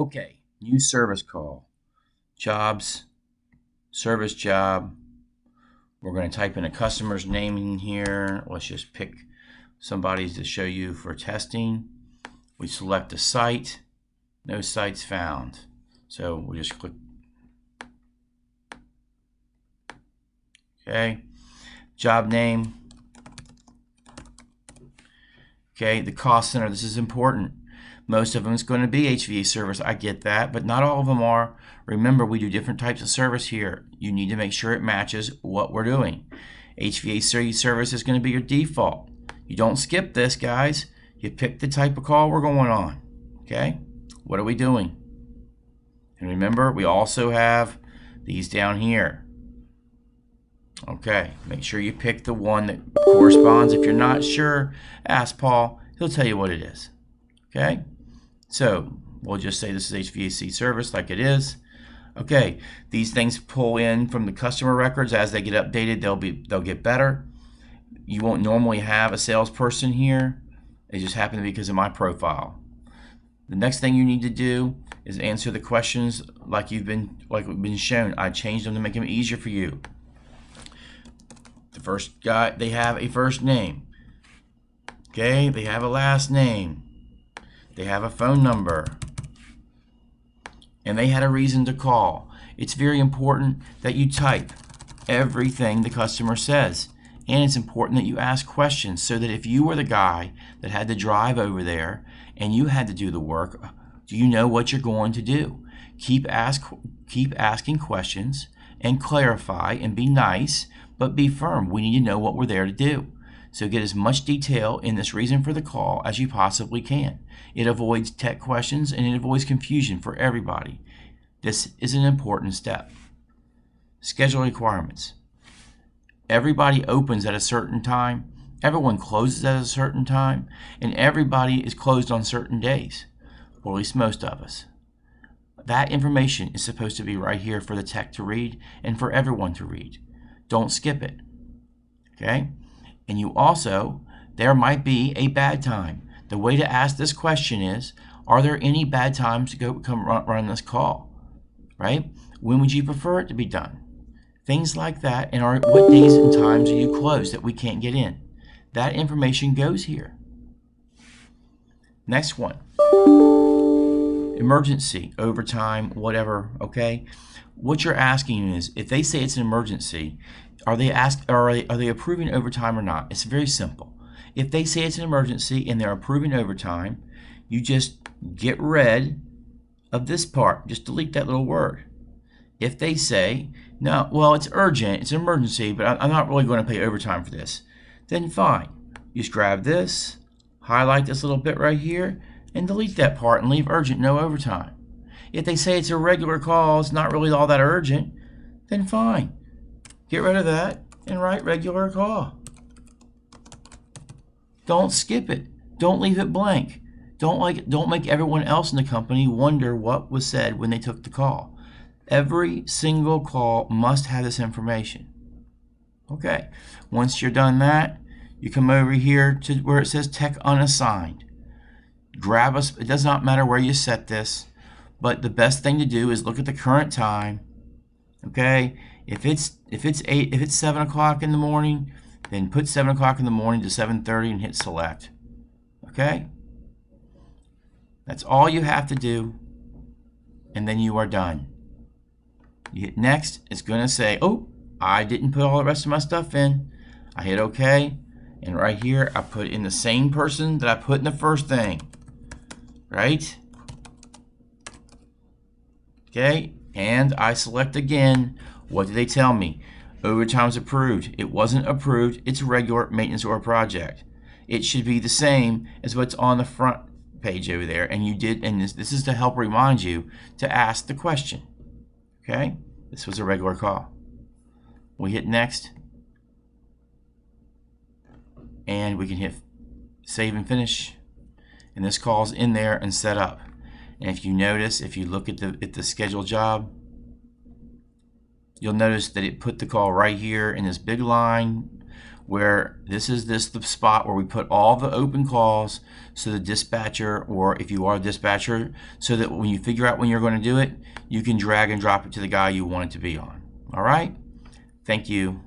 Okay, new service call. Jobs, service job. We're going to type in a customer's name in here. Let's just pick somebody's to show you for testing. We select a site. No sites found. So we'll just click. Okay. Job name. Okay, the cost center. This is important. Most of them is going to be HVAC service. I get that, but not all of them are. Remember, we do different types of service here. You need to make sure it matches what we're doing. HVAC service is going to be your default. You don't skip this, guys. You pick the type of call we're going on. Okay? What are we doing? And remember, we also have these down here. Okay, make sure you pick the one that corresponds. If you're not sure, ask Paul. He'll tell you what it is. Okay, so we'll just say this is HVAC service like it is. Okay, these things pull in from the customer records. As they get updated, they'll get better. You won't normally have a salesperson here. It just happened because of my profile. The next thing you need to do is answer the questions like we've been shown. I changed them to make them easier for you. The first guy, they have a first name. Okay, they have a last name. They have a phone number. And they had a reason to call. It's very important that you type everything the customer says. And it's important that you ask questions so that if you were the guy that had to drive over there and you had to do the work, do you know what you're going to do? Keep asking questions and clarify and be nice, but be firm. We need to know what we're there to do. So get as much detail in this reason for the call as you possibly can. It avoids tech questions and it avoids confusion for everybody. This is an important step. Schedule requirements. Everybody opens at a certain time, everyone closes at a certain time, and everybody is closed on certain days, or at least most of us. That information is supposed to be right here for the tech to read and for everyone to read. Don't skip it. Okay? And you also, there might be a bad time. The way to ask this question is, are there any bad times to come run this call? Right? When would you prefer it to be done? Things like that, and what days and times are you closed that we can't get in? That information goes here. Next one. Emergency, overtime, whatever, okay? What you're asking is, if they say it's an emergency, are they approving overtime or not? It's very simple. If they say it's an emergency and they're approving overtime, you just get rid of this part. Just delete that little word. If they say, no, well, it's urgent, it's an emergency, but I'm not really going to pay overtime for this, then fine. You just grab this, highlight this little bit right here, and delete that part and leave urgent, no overtime. If they say it's a regular call, it's not really all that urgent, then fine. Get rid of that and write regular call. Don't skip it. Don't leave it blank. Don't make everyone else in the company wonder what was said when they took the call. Every single call must have this information. Okay, once you're done that, you come over here to where it says Tech Unassigned. Grab us. It does not matter where you set this, but the best thing to do is look at the current time. Okay, if it's 7 o'clock in the morning, then put 7 o'clock in the morning to 7:30 and hit select. Okay, that's all you have to do, and then you are done. You hit next. It's going to say, oh, I didn't put all the rest of my stuff in. I hit OK, and right here I put in the same person that I put in the first thing. Right? Okay, and I select again. What did they tell me? Overtime's approved. It wasn't approved. It's regular maintenance or project. It should be the same as what's on the front page over there. And you did, and this is to help remind you to ask the question. Okay, this was a regular call. We hit next, and we can hit save and finish. And this call's in there and set up. And if you notice, if you look at the scheduled job, you'll notice that it put the call right here in this big line where this is the spot where we put all the open calls, so the dispatcher, or if you are a dispatcher, so that when you figure out when you're going to do it, you can drag and drop it to the guy you want it to be on. All right? Thank you.